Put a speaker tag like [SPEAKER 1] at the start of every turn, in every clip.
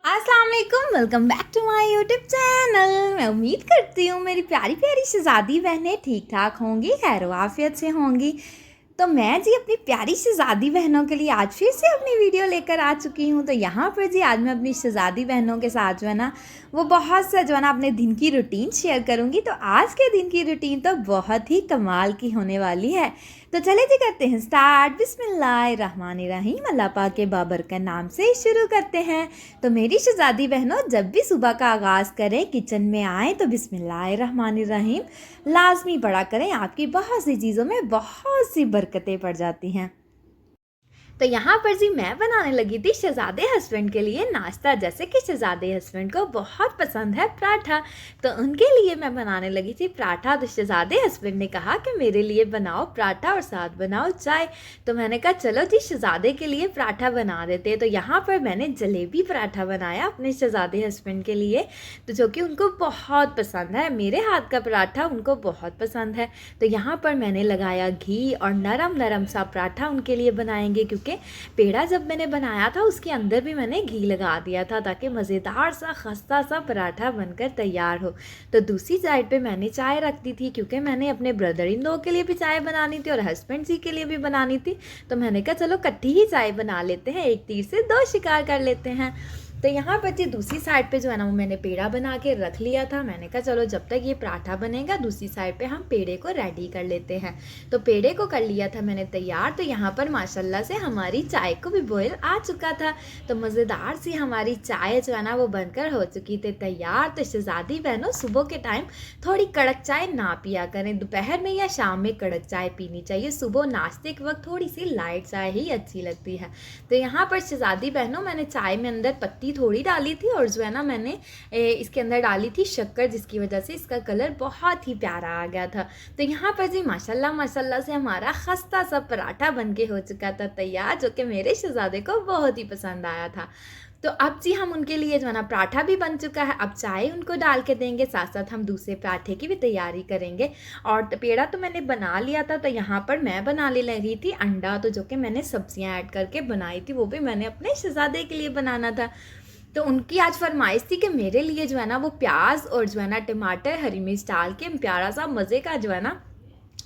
[SPEAKER 1] अस्सलाम वालेकुम, welcome back to my YouTube channel. मैं उम्मीद करती हूँ मेरी प्यारी प्यारी शहज़ादी बहनें ठीक ठाक होंगी, खैर आफियत से होंगी। तो मैं जी अपनी प्यारी शहज़ादी बहनों के लिए आज फिर से अपनी वीडियो लेकर आ चुकी हूँ। तो यहाँ पर जी आज मैं अपनी शहज़ादी बहनों के साथ जो है ना वो बहुत सा जो है ना अपने दिन की रूटीन शेयर करूँगी। तो आज के दिन की रूटीन तो बहुत ही कमाल की होने वाली है। तो चले जी करते हैं स्टार्ट। बिस्मिल्लाहिर्रहमानिर्रहीम, अल्लाह पाक के बाबर के नाम से शुरू करते हैं। तो मेरी शहज़ादी बहनों जब भी सुबह का आगाज़ करें, किचन में आएँ तो बिस्मिल्लाहिर्रहमानिर्रहीम लाजमी पढ़ा करें। आपकी बहुत सी चीज़ों में बहुत सी बरकतें पड़ जाती हैं। तो यहाँ पर जी मैं बनाने लगी थी शहज़ादे हस्बैंड के लिए नाश्ता। जैसे कि शहज़ादे हस्बैंड को बहुत पसंद है पराठा, तो उनके लिए मैं बनाने लगी थी पराठा। तो शहज़ादे हस्बैंड ने कहा कि मेरे लिए बनाओ पराठा और साथ बनाओ चाय। तो मैंने कहा चलो जी शहज़ादे के लिए पराठा बना देते हैं। तो यहाँ पर मैंने जलेबी पराठा बनाया अपने शहज़ादे हस्बैंड के लिए, तो जो कि उनको बहुत पसंद है। मेरे हाथ का पराठा उनको बहुत पसंद है। तो यहाँ पर मैंने लगाया घी और नरम नरम सा पराठा उनके लिए बनाएंगे, क्योंकि पेड़ा जब मैंने बनाया था उसके अंदर भी मैंने घी लगा दिया था ताकि मज़ेदार सा खस्ता सा पराठा बनकर तैयार हो। तो दूसरी साइड पे मैंने चाय रख दी थी, क्योंकि मैंने अपने ब्रदर इन लॉ के लिए भी चाय बनानी थी और हस्बैंड जी के लिए भी बनानी थी। तो मैंने कहा चलो इकट्ठी ही चाय बना लेते हैं, एक तीर से दो शिकार कर लेते हैं। तो यहाँ पर जी दूसरी साइड पे जो है ना वो मैंने पेड़ा बना के रख लिया था। मैंने कहा चलो जब तक ये पराठा बनेगा दूसरी साइड पे हम पेड़े को रेडी कर लेते हैं। तो पेड़े को कर लिया था मैंने तैयार। तो यहाँ पर माशाल्लाह से हमारी चाय को भी बॉयल आ चुका था। तो मज़ेदार सी हमारी चाय जो है ना वो बनकर हो चुकी थी तैयार। तो शहज़ादी बहनों सुबह के टाइम थोड़ी कड़क चाय ना पिया करें, दोपहर में या शाम में कड़क चाय पीनी चाहिए। सुबह नाश्ते के वक्त थोड़ी सी लाइट चाय ही अच्छी लगती है। तो यहाँ पर शहज़ादी बहनों मैंने चाय में अंदर पत्ती थोड़ी डाली थी और जो है ना मैंने इसके अंदर डाली थी शक्कर, जिसकी वजह से इसका कलर बहुत ही प्यारा आ गया था। तो यहाँ पर जी माशाल्लाह माशाल्लाह से हमारा खस्ता सा पराठा बनके हो चुका था तैयार, जो कि मेरे शहज़ादे को बहुत ही पसंद आया था। तो अब जी हम उनके लिए जो है ना पराठा भी बन चुका है, अब चाय उनको डाल के देंगे, साथ साथ हम दूसरे पराठे की भी तैयारी करेंगे। और पेड़ा तो मैंने बना लिया था। तो यहाँ पर मैं बनाने लगी थी अंडा, तो जो कि मैंने सब्जियाँ ऐड करके बनाई थी, वो भी मैंने अपने शहज़ादे के लिए बनाना था। तो उनकी आज फरमाइश थी कि मेरे लिए जो है ना वो प्याज और जो है ना टमाटर हरी मिर्च डाल के प्यारा सा मज़े का जो है ना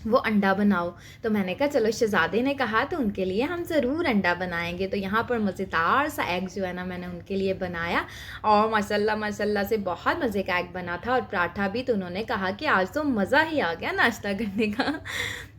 [SPEAKER 1] वो अंडा बनाओ। तो मैंने कहा चलो शहज़ादे ने कहा तो उनके लिए हम ज़रूर अंडा बनाएंगे। तो यहाँ पर मज़ेदार सा एग जो है ना मैंने उनके लिए बनाया और माशाल्लाह माशाल्लाह से बहुत मज़े का एग बना था और पराठा भी। तो उन्होंने कहा कि आज तो मज़ा ही आ गया नाश्ता करने का।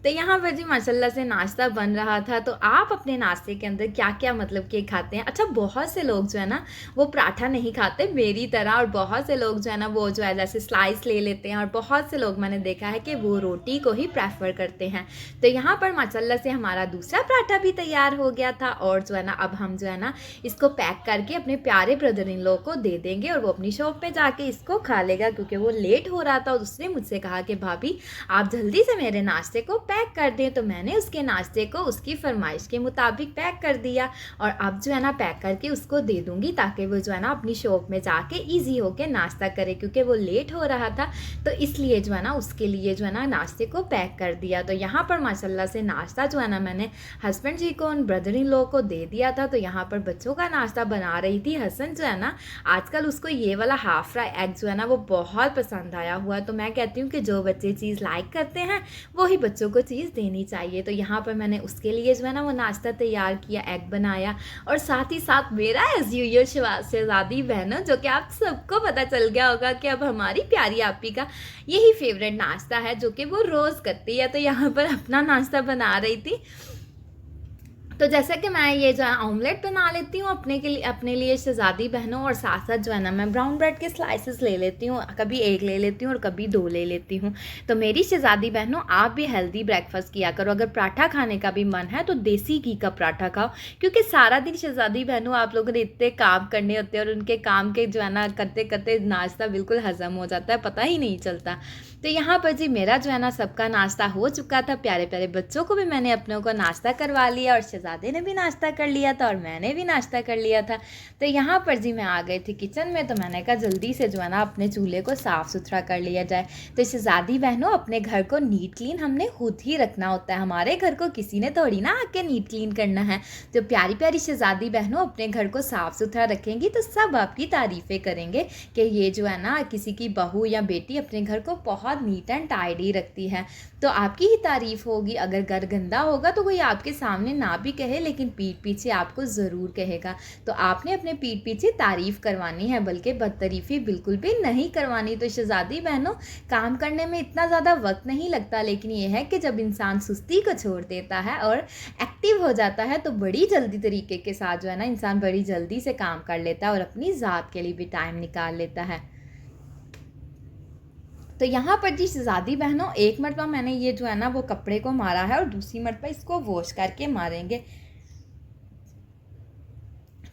[SPEAKER 1] तो यहाँ पर जी माशाल्लाह से नाश्ता बन रहा था। तो आप अपने नाश्ते के अंदर क्या क्या मतलब कि खाते हैं? अच्छा, बहुत से लोग जो है ना वो पराठा नहीं खाते मेरी तरह, और बहुत से लोग जो है ना वो जो है जैसे स्लाइस ले लेते हैं, और बहुत से लोग मैंने देखा है कि वो रोटी को ही प्रेफर करते हैं। तो यहाँ पर माशाल्लाह से हमारा दूसरा पराठा भी तैयार हो गया था और जो है ना अब हम जो है ना इसको पैक करके अपने प्यारे ब्रदर इन लॉ को दे देंगे और वो अपनी शॉप में जाके इसको खा लेगा, क्योंकि वो लेट हो रहा था और उसने मुझसे कहा कि भाभी आप जल्दी से मेरे नाश्ते को पैक कर दें। तो मैंने उसके नाश्ते को उसकी फरमाइश के मुताबिक पैक कर दिया और अब जो है ना पैक करके उसको दे दूँगी ताकि वो जो है ना अपनी शॉप में जाके ईजी होके नाश्ता करे, क्योंकि वो लेट हो रहा था। तो इसलिए जो है ना उसके लिए जो है ना नाश्ते को पैक कर दिया। तो यहाँ पर माशाल्लाह से नाश्ता जो है ना मैंने हस्बैंड जी को उन ब्रदर इन लॉ को दे दिया था। तो यहाँ पर बच्चों का नाश्ता बना रही थी। हसन जो है ना आजकल उसको ये वाला हाफ फ्राई एग जो है ना वो बहुत पसंद आया हुआ है। तो मैं कहती हूँ कि जो बच्चे चीज़ लाइक करते हैं वही बच्चों को चीज़ देनी चाहिए। तो यहाँ पर मैंने उसके लिए जो है ना वो नाश्ता तैयार किया, एग बनाया और साथ ही साथ मेरा एज यूजुअल शहज़ादी बहनों, जो कि आप सबको पता चल गया होगा कि अब हमारी प्यारी आपी का यही फेवरेट नाश्ता है जो कि वो रोज़ करती है। तो यहाँ पर अपना नाश्ता बना रही थी। तो जैसा कि मैं ये जो है ऑमलेट बना लेती हूँ अपने लिए शहज़ादी बहनों, और साथ साथ जो है ना मैं ब्राउन ब्रेड के स्लाइसेस ले लेती हूँ, कभी एक ले लेती हूँ और कभी दो ले लेती हूँ। तो मेरी शहज़ादी बहनों आप भी हेल्दी ब्रेकफास्ट किया करो। अगर पराठा खाने का भी मन है तो देसी घी का पराठा खाओ, क्योंकि सारा दिन शहज़ादी बहनों आप लोगों ने इतने काम करने होते हैं और उनके काम के जो है ना करते करते नाश्ता बिल्कुल हज़म हो जाता है, पता ही नहीं चलता। तो यहाँ पर जी मेरा जो है ना सबका नाश्ता हो चुका था। प्यारे प्यारे बच्चों को भी मैंने अपनों को नाश्ता करवा लिया और शहज़ादे ने भी नाश्ता कर लिया था और मैंने भी नाश्ता कर लिया था। तो यहाँ पर जी मैं आ गई थी किचन में, तो मैंने कहा जल्दी से जो है ना अपने चूल्हे को साफ़ सुथरा कर लिया जाए। तो शहज़ादी बहनों, अपने घर को नीट क्लीन हमने खुद ही रखना होता है, हमारे घर को किसी ने थोड़ी ना आके नीट क्लीन करना है। तो प्यारी प्यारी शहज़ादी बहनों अपने घर को साफ़ सुथरा रखेंगी तो सब आपकी तारीफ़ें करेंगे कि ये जो है ना किसी की बहू या बेटी अपने घर को बहुत नीट एंड टाइडी रखती है। तो आपकी ही तारीफ़ होगी। अगर घर गंदा होगा तो कोई आपके सामने ना भी कहे, लेकिन पीठ पीछे आपको ज़रूर कहेगा। तो आपने अपने पीठ पीछे तारीफ़ करवानी है, बल्कि बदतरीफ़ी बिल्कुल भी नहीं करवानी। तो शहज़ादी बहनों, काम करने में इतना ज़्यादा वक्त नहीं लगता, लेकिन ये है कि जब इंसान सुस्ती को छोड़ देता है और एक्टिव हो जाता है तो बड़ी जल्दी तरीके के साथ जो है ना इंसान बड़ी जल्दी से काम कर लेता है और अपनी ज़ात के लिए भी टाइम निकाल लेता है। तो यहाँ पर जी शहज़ादी बहनों, एक मरतबा मैंने ये जो है ना वो कपड़े को मारा है और दूसरी मरतबा इसको वॉश करके मारेंगे।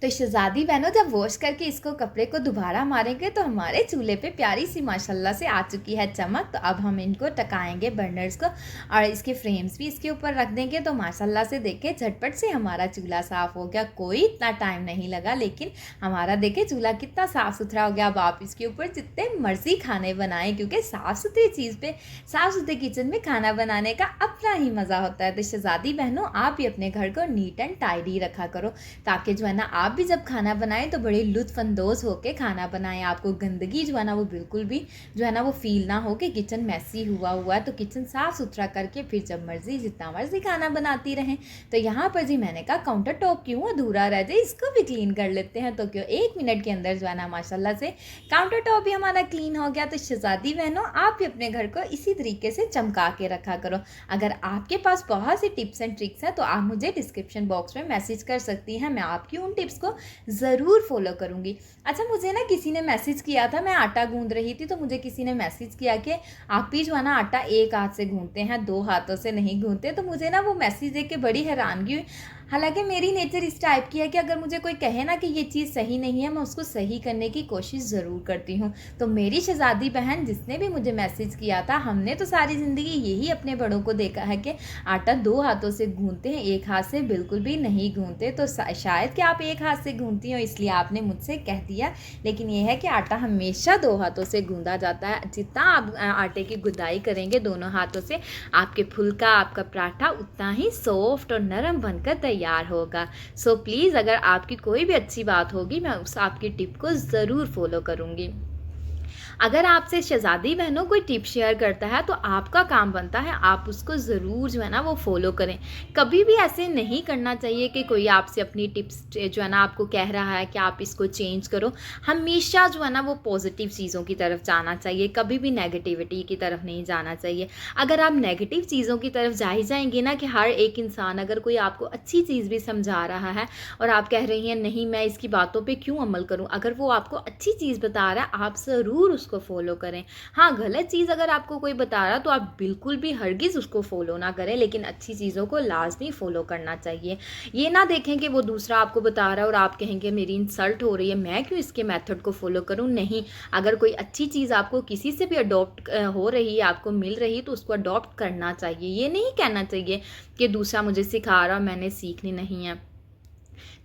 [SPEAKER 1] तो शहज़ादी बहनों, जब वॉश करके इसको कपड़े को दोबारा मारेंगे तो हमारे चूल्हे पे प्यारी सी माशाल्लाह से आ चुकी है चमक। तो अब हम इनको टकाएंगे बर्नर्स को और इसके फ्रेम्स भी इसके ऊपर रख देंगे। तो माशाल्लाह से देखें झटपट से हमारा चूल्हा साफ़ हो गया, कोई इतना टाइम नहीं लगा, लेकिन हमारा देखें चूल्हा कितना साफ़ सुथरा हो गया। अब आप इसके ऊपर जितने मर्जी खाने बनाएं, क्योंकि साफ़ सुथरी चीज़ पे, साफ़ सुथरे किचन में खाना बनाने का अपना ही मज़ा होता है। तो शहज़ादी बहनों, आप भी अपने घर को नीट एंड टाइडी रखा करो, ताकि जो है ना आप भी जब खाना बनाएं तो बड़े लुत्फ़अंदोज़ होके खाना बनाएं। आपको गंदगी जो है ना वो बिल्कुल भी जो है ना वो फील ना हो कि किचन मैसी हुआ है। तो किचन साफ़ सुथरा करके फिर जब मर्ज़ी जितना मर्ज़ी खाना बनाती रहें। तो यहाँ पर जी मैंने कहा काउंटर टॉप क्यों अधूरा रह जाए, इसको भी क्लीन कर लेते हैं। तो क्यों 1 मिनट के अंदर जो है ना माशाल्लाह से काउंटर टॉप भी हमारा क्लीन हो गया। तो शहज़ादी बहनों, आप भी अपने घर को इसी तरीके से चमका के रखा करो। अगर आपके पास बहुत सी टिप्स एंड ट्रिक्स हैं तो आप मुझे डिस्क्रिप्शन बॉक्स में मैसेज कर सकती हैं, मैं आपकी उन टिप्स को ज़रूर फॉलो करूँगी। अच्छा, मुझे ना किसी ने मैसेज किया था, मैं आटा गूंद रही थी तो मुझे किसी ने मैसेज किया कि आप भी जो है ना आटा एक हाथ से गूंदते हैं, 2 हाथों से नहीं गूंदते। तो मुझे ना वो मैसेज देख के बड़ी हैरानगी हुई। हालांकि मेरी नेचर इस टाइप की है कि अगर मुझे कोई कहे ना कि ये चीज़ सही नहीं है, मैं उसको सही करने की कोशिश ज़रूर करती हूँ। तो मेरी शहज़ादी बहन जिसने भी मुझे मैसेज किया था, हमने तो सारी ज़िंदगी यही अपने बड़ों को देखा है कि आटा 2 हाथों से गूंदते हैं, एक हाथ से बिल्कुल भी नहीं गूंदते। तो शायद कि आप एक हाथ से गूंदती हो इसलिए आपने मुझसे कह दिया, लेकिन ये है कि आटा हमेशा 2 हाथों से गूंदा जाता है। जितना आप आटे की गुदाई करेंगे दोनों हाथों से, आपके फुल्का, आपका पराठा उतना ही सॉफ्ट और नरम बनकर तैयार होगा। सो प्लीज़, अगर आपकी कोई भी अच्छी बात होगी मैं उस आपकी टिप को ज़रूर फॉलो करूँगी। अगर आपसे शहज़ादी बहनों कोई टिप शेयर करता है तो आपका काम बनता है आप उसको ज़रूर जो है ना वो फॉलो करें। कभी भी ऐसे नहीं करना चाहिए कि कोई आपसे अपनी टिप्स जो है ना आपको कह रहा है कि आप इसको चेंज करो। हमेशा जो है ना वो पॉजिटिव चीज़ों की तरफ जाना चाहिए, कभी भी नेगेटिविटी की तरफ नहीं जाना चाहिए। अगर आप नेगेटिव चीज़ों की तरफ जा ही जाएंगे ना, कि हर एक इंसान अगर कोई आपको अच्छी चीज़ भी समझा रहा है और आप कह रही हैं नहीं मैं इसकी बातों पे क्यों अमल करूं, अगर वो आपको अच्छी चीज़ बता रहा है आप ज़रूर उसको फॉलो करें। हाँ, गलत चीज़ अगर आपको कोई बता रहा तो आप बिल्कुल भी हरगिज़ उसको फॉलो ना करें, लेकिन अच्छी चीज़ों को लाजमी फॉलो करना चाहिए। ये ना देखें कि वो दूसरा आपको बता रहा है और आप कहेंगे मेरी इंसल्ट हो रही है, मैं क्यों इसके मेथड को फॉलो करूँ। नहीं, अगर कोई अच्छी चीज़ आपको किसी से भी अडॉप्ट हो रही है, आपको मिल रही है, तो उसको अडॉप्ट करना चाहिए। ये नहीं कहना चाहिए कि दूसरा मुझे सिखा रहा मैंने सीखनी नहीं है।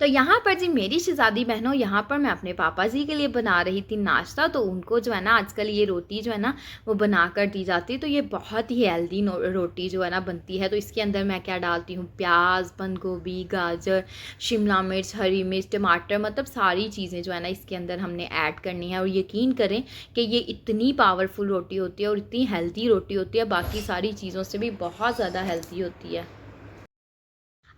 [SPEAKER 1] तो यहाँ पर जी मेरी शहज़ादी बहनों, यहाँ पर मैं अपने पापा जी के लिए बना रही थी नाश्ता। तो उनको जो है ना आजकल ये रोटी जो है ना वो बना कर दी जाती है। तो ये बहुत ही हेल्दी रोटी जो है ना बनती है। तो इसके अंदर मैं क्या डालती हूँ, प्याज, बंद गोभी, गाजर, शिमला मिर्च, हरी मिर्च, टमाटर, मतलब सारी चीज़ें जो है ना इसके अंदर हमने ऐड करनी है। और यकीन करें कि ये इतनी पावरफुल रोटी होती है और इतनी हेल्दी रोटी होती है, बाकी सारी चीज़ों से भी बहुत ज़्यादा हेल्दी होती है।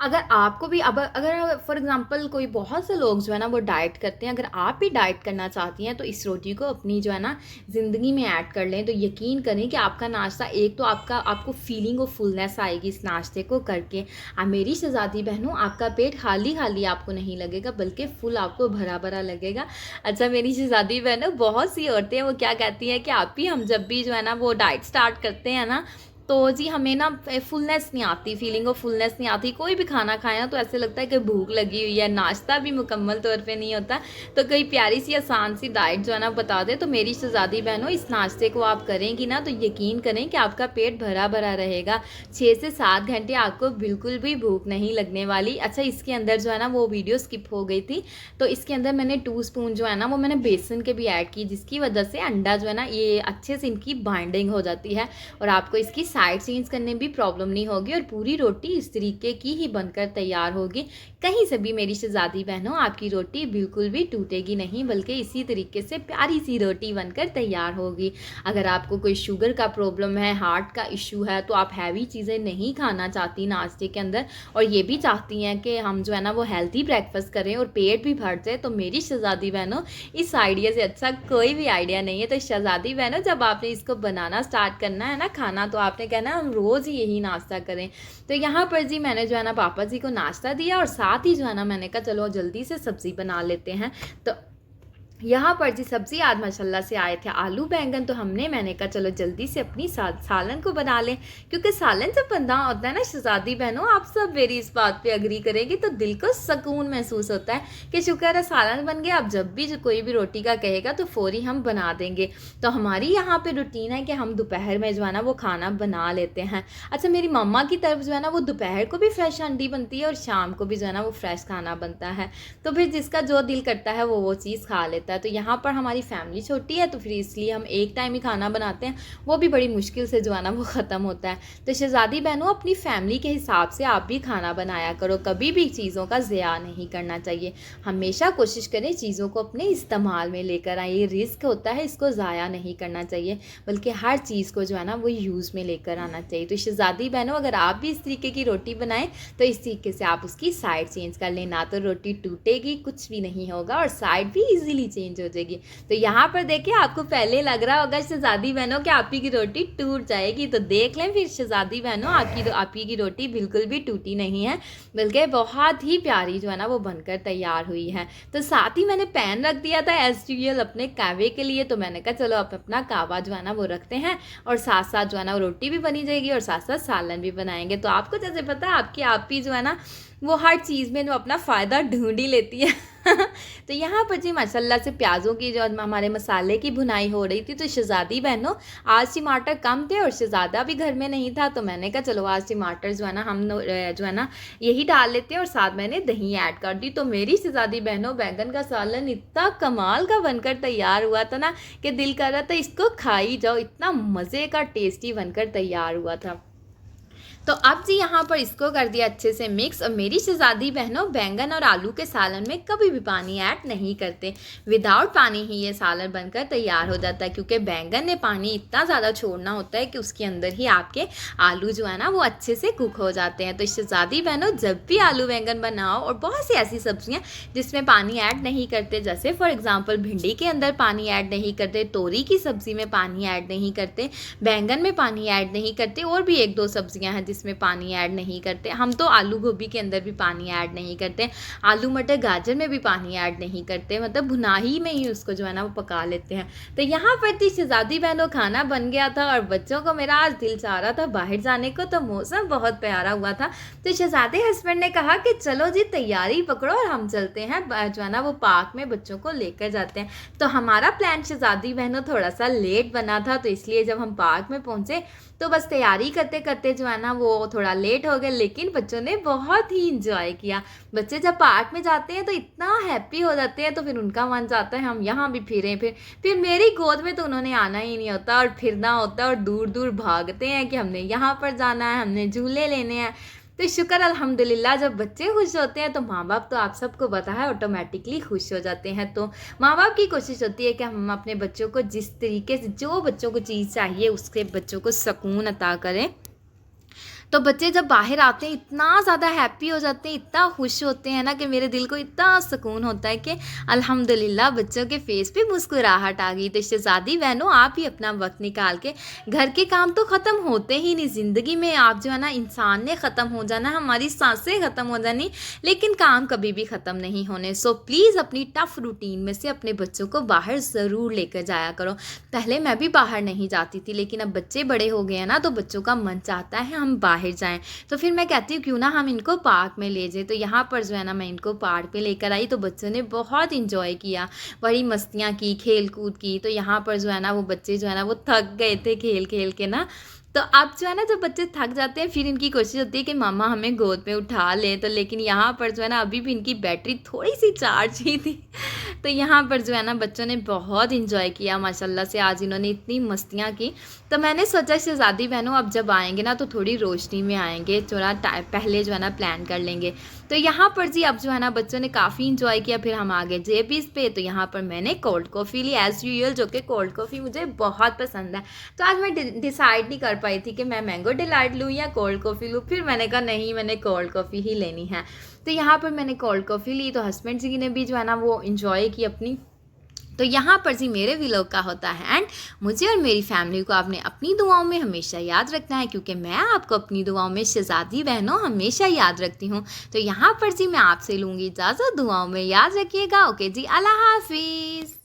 [SPEAKER 1] अगर आपको भी अब अगर फॉर एग्ज़ाम्पल कोई बहुत से लोग जो है ना वो डाइट करते हैं, अगर आप भी डाइट करना चाहती हैं तो इस रोटी को अपनी जो है ना ज़िंदगी में ऐड कर लें। तो यकीन करें कि आपका नाश्ता, एक तो आपको फीलिंग ऑफ फुलनेस आएगी इस नाश्ते को करके। मेरी शहज़ादी बहनों, आपका पेट खाली खाली आपको नहीं लगेगा, बल्कि फुल आपको भरा भरा लगेगा। अच्छा मेरी शहज़ादी बहनों, बहुत सी औरतें वो क्या कहती हैं कि आप ही, हम जब भी जो है ना वो डाइट स्टार्ट करते हैं ना तो जी हमें ना फुलनेस नहीं आती, फीलिंग ऑफ फुलनेस नहीं आती। कोई भी खाना खाए ना तो ऐसे लगता है कि भूख लगी हुई है, नाश्ता भी मुकम्मल तौर पे नहीं होता। तो कोई प्यारी सी आसान सी डाइट जो है ना बता दें तो मेरी शहज़ादी बहनों, इस नाश्ते को आप करेंगी ना तो यकीन करें कि आपका पेट भरा भरा रहेगा। 6 से 7 घंटे आपको बिल्कुल भी भूख नहीं लगने वाली। अच्छा, इसके अंदर जो है ना वो वीडियो स्किप हो गई थी, तो इसके अंदर मैंने 2 स्पून जो है ना वो मैंने बेसन के भी ऐड की, जिसकी वजह से अंडा जो है ना ये अच्छे से इनकी बाइंडिंग हो जाती है और आपको इसकी साइड चेंज करने में भी प्रॉब्लम नहीं होगी और पूरी रोटी इस तरीके की ही बनकर तैयार होगी। कहीं से भी मेरी शहज़ादी बहनों आपकी रोटी बिल्कुल भी टूटेगी नहीं, बल्कि इसी तरीके से प्यारी सी रोटी बनकर तैयार होगी। अगर आपको कोई शुगर का प्रॉब्लम है, हार्ट का इशू है, तो आप हैवी चीज़ें नहीं खाना चाहती नाश्ते के अंदर और ये भी चाहती हैं कि हम जो है ना वो हेल्थी ब्रेकफास्ट करें और पेट भी भर जाए, तो मेरी शहज़ादी बहनों इस आइडिया से अच्छा कोई भी आइडिया नहीं है। तो शहज़ादी बहनों, जब आपने इसको बनाना स्टार्ट करना है ना खाना, तो आपने कहना हम रोज़ ही यही नाश्ता करें। तो यहाँ पर जी मैंने जो है ना पापा जी को नाश्ता दिया और साथ ही जो है ना मैंने कहा चलो जल्दी से सब्ज़ी बना लेते हैं। तो यहाँ पर जी सब्ज़ी आज माशाल्लाह से आए थे आलू बैंगन, तो मैंने कहा चलो जल्दी से अपनी सालन को बना लें, क्योंकि सालन जब बंदा होता है ना शहज़ादी बहनों, आप सब मेरी इस बात पे अग्री करेंगे, तो दिल को सुकून महसूस होता है कि शुक्र है सालन बन गया। अब जब भी कोई भी रोटी का कहेगा तो फ़ौरी हम बना देंगे। तो हमारी यहाँ पर रूटीन है कि हम दोपहर में जो है ना वो खाना बना लेते हैं। अच्छा, मेरी मम्मा की तरफ जो है ना वो दोपहर को भी फ्रेश अंडी बनती है और शाम को भी जो है ना वो फ्रेश खाना बनता है। तो फिर जिसका जो दिल करता है वो चीज़ खा लेता है। तो यहाँ पर हमारी फैमिली छोटी है तो फिर इसलिए हम एक टाइम ही खाना बनाते हैं, वो भी बड़ी मुश्किल से जो है ना वो ख़त्म होता है। तो शहज़ादी बहनों, अपनी फैमिली के हिसाब से आप भी खाना बनाया करो, कभी भी चीज़ों का ज़िया नहीं करना चाहिए। हमेशा कोशिश करें चीज़ों को अपने इस्तेमाल में लेकर आए, ये रिस्क होता है, इसको ज़ाया नहीं करना चाहिए, बल्कि हर चीज़ को जो है ना वो यूज़ में लेकर आना चाहिए। तो शहज़ादी बहनों, अगर आप भी इस तरीके की रोटी बनाएं तो इस तरीके से आप उसकी साइड चेंज कर लें, ना तो रोटी टूटेगी, कुछ भी नहीं होगा और साइड भी ईजिली चेंज हो जाएगी। तो यहाँ पर देखिए, आपको पहले लग रहा होगा शहज़ादी बहनों कि आपकी की रोटी टूट जाएगी, तो देख लें फिर शहज़ादी बहनों, आपकी की रोटी बिल्कुल भी टूटी नहीं है, बल्कि बहुत ही प्यारी जो है ना वो बनकर तैयार हुई है। तो साथ ही मैंने पैन रख दिया था एज यूजुअल अपने कहवे के लिए, तो मैंने कहा चलो आप अपना कहवा जो है ना वो रखते हैं और साथ साथ जो है ना रोटी भी बनी जाएगी और साथ साथ सालन भी बनाएंगे। तो आपको जैसे पता है आपकी आप ही जो है ना वो हर चीज़ में जो अपना फ़ायदा ढूंढ ही लेती है। तो यहाँ पर जी माशाल्लाह से प्याज़ों की जो हमारे मसाले की भुनाई हो रही थी, तो शहज़ादी बहनों आज टमाटर कम थे और शहज़ादा भी घर में नहीं था, तो मैंने कहा चलो आज टमाटर जो है ना हम जो है ना यही डाल लेते हैं और साथ मैंने दही ऐड कर दी। तो मेरी शहज़ादी बहनों, बैंगन का सालन इतना कमाल का बनकर तैयार हुआ था ना कि दिल कर रहा था इसको खा ही जाओ, इतना मज़े का टेस्टी बनकर तैयार हुआ था। तो अब जी यहाँ पर इसको कर दिया अच्छे से मिक्स। और मेरी शहज़ादी बहनों, बैंगन और आलू के सालन में कभी भी पानी ऐड नहीं करते, विदाउट पानी ही ये सालन बनकर तैयार हो जाता है, क्योंकि बैंगन ने पानी इतना ज़्यादा छोड़ना होता है कि उसके अंदर ही आपके आलू जो है ना वो अच्छे से कुक हो जाते हैं। तो शहज़ादी बहनों, जब भी आलू बैंगन बनाओ, और बहुत सी ऐसी सब्जियाँ जिसमें पानी ऐड नहीं करते, जैसे फॉर एग्ज़ाम्पल भिंडी के अंदर पानी ऐड नहीं करते, तोरी की सब्ज़ी में पानी ऐड नहीं करते, बैंगन में पानी ऐड नहीं करते, और भी 1-2 सब्जियाँ हैं जिसमें पानी ऐड नहीं करते। हम तो आलू गोभी के अंदर भी पानी ऐड नहीं करते, आलू मटर गाजर में भी पानी ऐड नहीं करते, मतलब भुनाई में ही उसको जो है ना वो पका लेते हैं। तो यहाँ पर थी शहज़ादी बहनों, खाना बन गया था और बच्चों को मेरा आज दिल चाह रहा था बाहर जाने को, तो मौसम बहुत प्यारा हुआ था। तो शहज़ादे हस्बैंड ने कहा कि चलो जी तैयारी पकड़ो और हम चलते हैं जो है ना वो पार्क में बच्चों को लेकर जाते हैं। तो हमारा प्लान शहज़ादी बहनों थोड़ा सा लेट बना था, तो इसलिए जब हम पार्क में पहुँचे तो बस तैयारी करते करते जो है ना वो थोड़ा लेट हो गए, लेकिन बच्चों ने बहुत ही इंजॉय किया। बच्चे जब पार्क में जाते हैं तो इतना हैप्पी हो जाते हैं, तो फिर उनका मन चाहता है हम यहाँ भी फिरें। फिर मेरी गोद में तो उन्होंने आना ही नहीं होता और फिरना होता है और दूर दूर भागते हैं कि हमने यहाँ पर जाना है, हमने झूले लेने हैं। तो शुक्र अल्हम्दुलिल्लाह, जब बच्चे खुश होते हैं तो माँ बाप तो आप सबको पता है ऑटोमेटिकली खुश हो जाते हैं। तो माँ बाप की कोशिश होती है कि हम अपने बच्चों को जिस तरीके से जो बच्चों को चीज़ चाहिए उसके बच्चों को सुकून अता करें। तो बच्चे जब बाहर आते हैं इतना ज़्यादा हैप्पी हो जाते हैं, इतना खुश होते हैं ना कि मेरे दिल को इतना सुकून होता है कि अल्हम्दुलिल्लाह बच्चों के फेस पे मुस्कुराहट आ गई। तो शहज़ादी बहनों, आप ही अपना वक्त निकाल के, घर के काम तो ख़त्म होते ही नहीं ज़िंदगी में, आप जो है ना इंसान ने ख़त्म हो जाना, हमारी सांसें ख़त्म हो जानी, लेकिन काम कभी भी ख़त्म नहीं होने। सो प्लीज़ अपनी टफ़ रूटीन में से अपने बच्चों को बाहर ज़रूर लेकर जाया करो। पहले मैं भी बाहर नहीं जाती थी, लेकिन अब बच्चे बड़े हो गए हैं ना, तो बच्चों का मन चाहता है हम बाहर जाएं। तो फिर मैं कहती हूँ क्यों ना हम इनको पार्क में ले जाएं। तो यहाँ पर जो है ना मैं इनको पार्क पे लेकर आई, तो बच्चों ने बहुत इंजॉय किया, बड़ी मस्तियाँ की, खेल कूद की। तो यहाँ पर जो है ना वो बच्चे जो है ना वो थक गए थे खेल खेल के ना। तो अब जो है ना जब बच्चे थक जाते हैं फिर इनकी कोशिश होती है कि मामा हमें गोद में उठा ले। तो लेकिन यहाँ पर जो है ना अभी भी इनकी बैटरी थोड़ी सी चार्ज ही थी। तो यहाँ पर जो है ना बच्चों ने बहुत इंजॉय किया माशाल्लाह से, आज इन्होंने इतनी मस्तियाँ की। तो मैंने सोचा शहज़ादी बहनों अब जब आएंगे ना तो थोड़ी रोशनी में आएंगे, थोड़ा पहले जो है ना प्लान कर लेंगे। तो यहाँ पर जी अब जो है ना बच्चों ने काफ़ी इंजॉय किया। फिर हम आ गए जेबीज़ पे। तो यहाँ पर मैंने कोल्ड कॉफ़ी ली एज़ यूजुअल, जो कि कोल्ड कॉफ़ी मुझे बहुत पसंद है। तो आज मैं डिसाइड नहीं कर पाई थी कि मैं मैंगो डिलाइट लूँ या कोल्ड कॉफ़ी लूँ। फिर मैंने कहा नहीं, मैंने कोल्ड कॉफ़ी ही लेनी है। तो यहाँ पर मैंने कोल्ड कॉफ़ी ली। तो हस्बैंड जी ने भी जो है ना वो इंजॉय की अपनी। तो यहाँ पर जी मेरे व्लॉग का होता है एंड मुझे और मेरी फैमिली को आपने अपनी दुआओं में हमेशा याद रखना है, क्योंकि मैं आपको अपनी दुआओं में शहज़ादी बहनों हमेशा याद रखती हूँ। तो यहाँ पर जी मैं आपसे लूँगी इजाज़त, दुआओं में याद रखिएगा। ओके जी, अल्लाह हाफिज़।